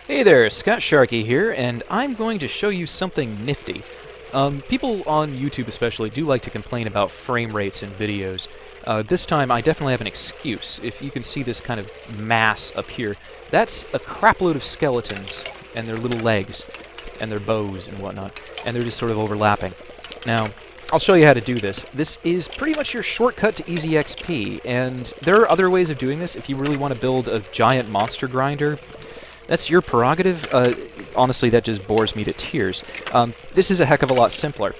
Hey there, Scott Sharkey here, and I'm going to show you something nifty. People on YouTube especially do like to complain about frame rates in videos. This time I definitely have an excuse. If you can see this kind of mass up here, that's a crapload of skeletons, and their little legs, and their bows and whatnot, and they're just sort of overlapping. Now, I'll show you how to do this. This is pretty much your shortcut to easy XP, and there are other ways of doing this if you really want to build a giant monster grinder. That's your prerogative. Honestly, that just bores me to tears. This is a heck of a lot simpler.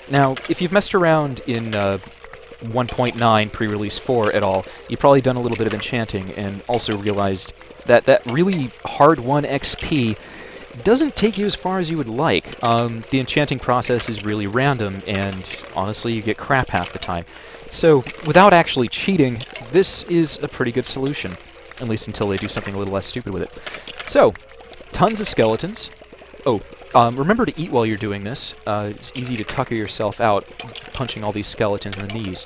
Now, if you've messed around in 1.9 pre-release 4 at all, you've probably done a little bit of enchanting and also realized that that really hard-won XP doesn't take you as far as you would like. The enchanting process is really random, and honestly, you get crap half the time. So, without actually cheating, this is a pretty good solution. At least until they do something a little less stupid with it. So, tons of skeletons. Oh, remember to eat while you're doing this. It's easy to tucker yourself out, punching all these skeletons in the knees.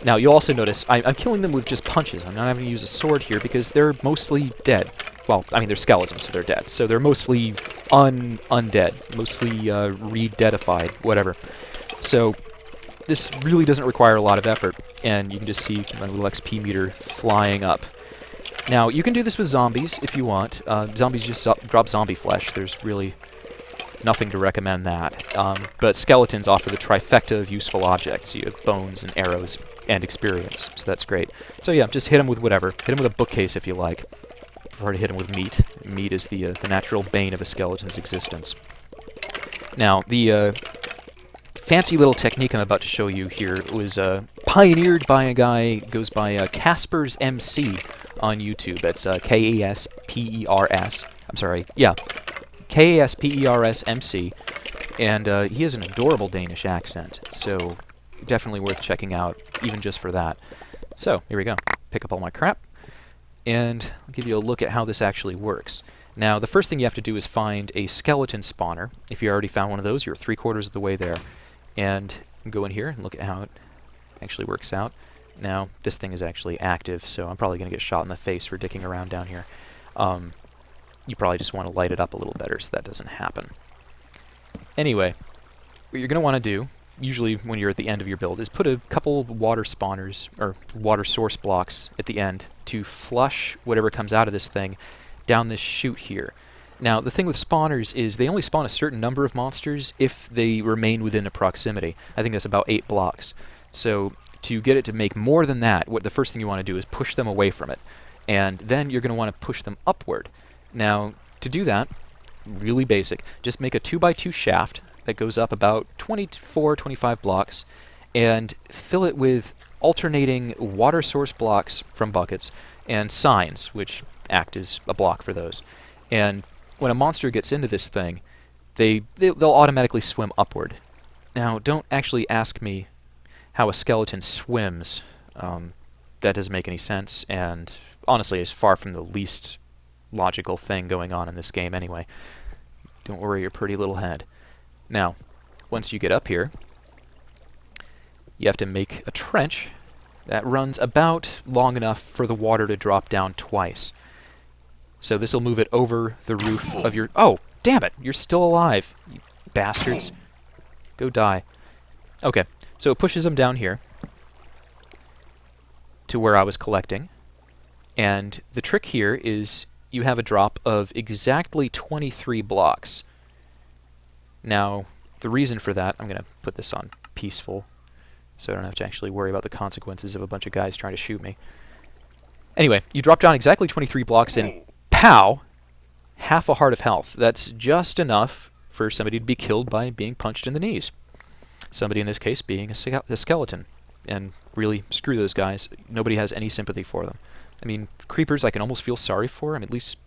Now, you'll also notice I'm killing them with just punches. I'm not having to use a sword here because they're mostly dead. Well, I mean, they're skeletons, so they're dead. So they're mostly undead, mostly re-deadified, whatever. So this really doesn't require a lot of effort, and you can just see my little XP meter flying up. Now, you can do this with zombies if you want. Zombies just drop zombie flesh. There's really nothing to recommend that. But skeletons offer the trifecta of useful objects. You have bones and arrows and experience, so that's great. So yeah, just hit them with whatever. Hit them with a bookcase if you like. I prefer to hit them with meat. Meat is the natural bane of a skeleton's existence. Now, the fancy little technique I'm about to show you here was pioneered by a guy who goes by Casper's MC on YouTube. That's K-A-S-P-E-R-S. I'm sorry, yeah, K-A-S-P-E-R-S MC, and he has an adorable Danish accent, so definitely worth checking out, even just for that. So, here we go. Pick up all my crap, and I'll give you a look at how this actually works. Now, the first thing you have to do is find a skeleton spawner. If you already found one of those, you're 3/4 of the way there. And go in here and look at how it actually works out. Now, this thing is actually active, so I'm probably going to get shot in the face for dicking around down here. You probably just want to light it up a little better so that doesn't happen. Anyway, what you're going to want to do, usually when you're at the end of your build, is put a couple water spawners, or water source blocks at the end to flush whatever comes out of this thing down this chute here. Now, the thing with spawners is they only spawn a certain number of monsters if they remain within a proximity. I think that's about 8 blocks. So, to get it to make more than that, the first thing you want to do is push them away from it. And then you're going to want to push them upward. Now, to do that, really basic, just make a 2x2 shaft that goes up about 24, 25 blocks, and fill it with alternating water source blocks from buckets, and signs, which act as a block for those. And when a monster gets into this thing, they'll automatically swim upward. Now, don't actually ask me how a skeleton swims. That doesn't make any sense, and honestly is far from the least logical thing going on in this game anyway. Don't worry your pretty little head. Now, once you get up here, you have to make a trench that runs about long enough for the water to drop down twice. So this will move it over the roof of your... Oh, damn it! You're still alive, you bastards. Go die. Okay, so it pushes them down here to where I was collecting. And the trick here is you have a drop of exactly 23 blocks. Now, the reason for that... I'm going to put this on peaceful so I don't have to actually worry about the consequences of a bunch of guys trying to shoot me. Anyway, you drop down exactly 23 blocks and... Pow! Half a heart of health. That's just enough for somebody to be killed by being punched in the knees. Somebody in this case being a skeleton. And really, screw those guys. Nobody has any sympathy for them. I mean, creepers I can almost feel sorry for. I mean, at least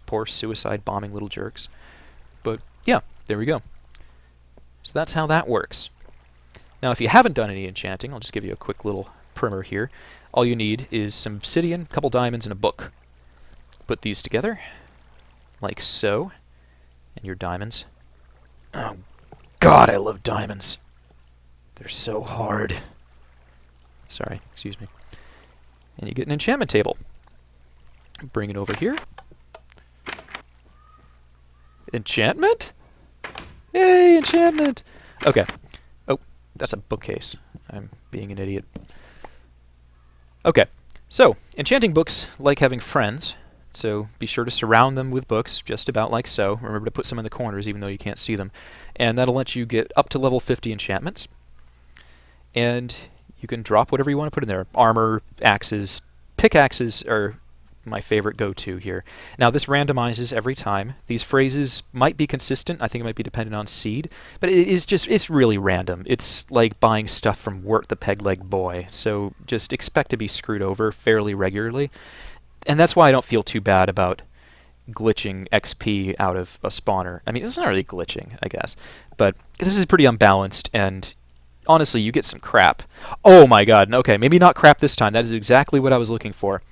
poor suicide bombing little jerks. But yeah, there we go. So that's how that works. Now, if you haven't done any enchanting, I'll just give you a quick little primer here. All you need is some obsidian, a couple diamonds, and a book. Put these together, like so, and your diamonds. Oh, God, I love diamonds. They're so hard. Sorry, excuse me. And you get an enchantment table. Bring it over here. Enchantment? Yay, enchantment! Okay. Oh, that's a bookcase. I'm being an idiot. Okay, so enchanting books like having friends, so be sure to surround them with books, just about like so. Remember to put some in the corners even though you can't see them. And that'll let you get up to level 50 enchantments. And you can drop whatever you want to put in there. Armor, axes, pickaxes are my favorite go-to here. Now this randomizes every time. These phrases might be consistent. I think it might be dependent on seed, but it's really random. It's like buying stuff from Wirt the Peg-Leg Boy, so just expect to be screwed over fairly regularly. And that's why I don't feel too bad about glitching XP out of a spawner. I mean, it's not really glitching, I guess, but this is pretty unbalanced, and honestly, you get some crap. Oh my god, okay, maybe not crap this time. That is exactly what I was looking for.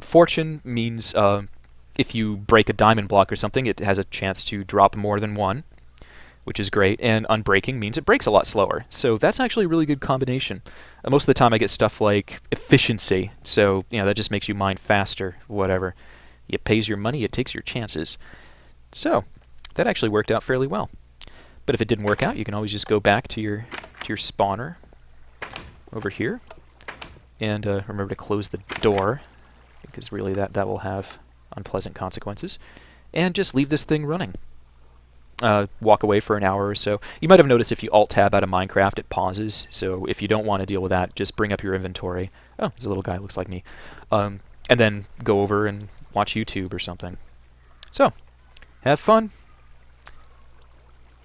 Fortune means if you break a diamond block or something, it has a chance to drop more than one, which is great. And unbreaking means it breaks a lot slower. So that's actually a really good combination. Most of the time I get stuff like efficiency, so that just makes you mine faster, whatever. It pays your money, it takes your chances. So that actually worked out fairly well. But if it didn't work out, you can always just go back to your spawner over here, and remember to close the door, because really that will have unpleasant consequences, and just leave this thing running. Walk away for an hour or so. You might have noticed if you Alt-Tab out of Minecraft, it pauses, so if you don't want to deal with that, just bring up your inventory. Oh, there's a little guy who looks like me. And then go over and watch YouTube or something. So, have fun.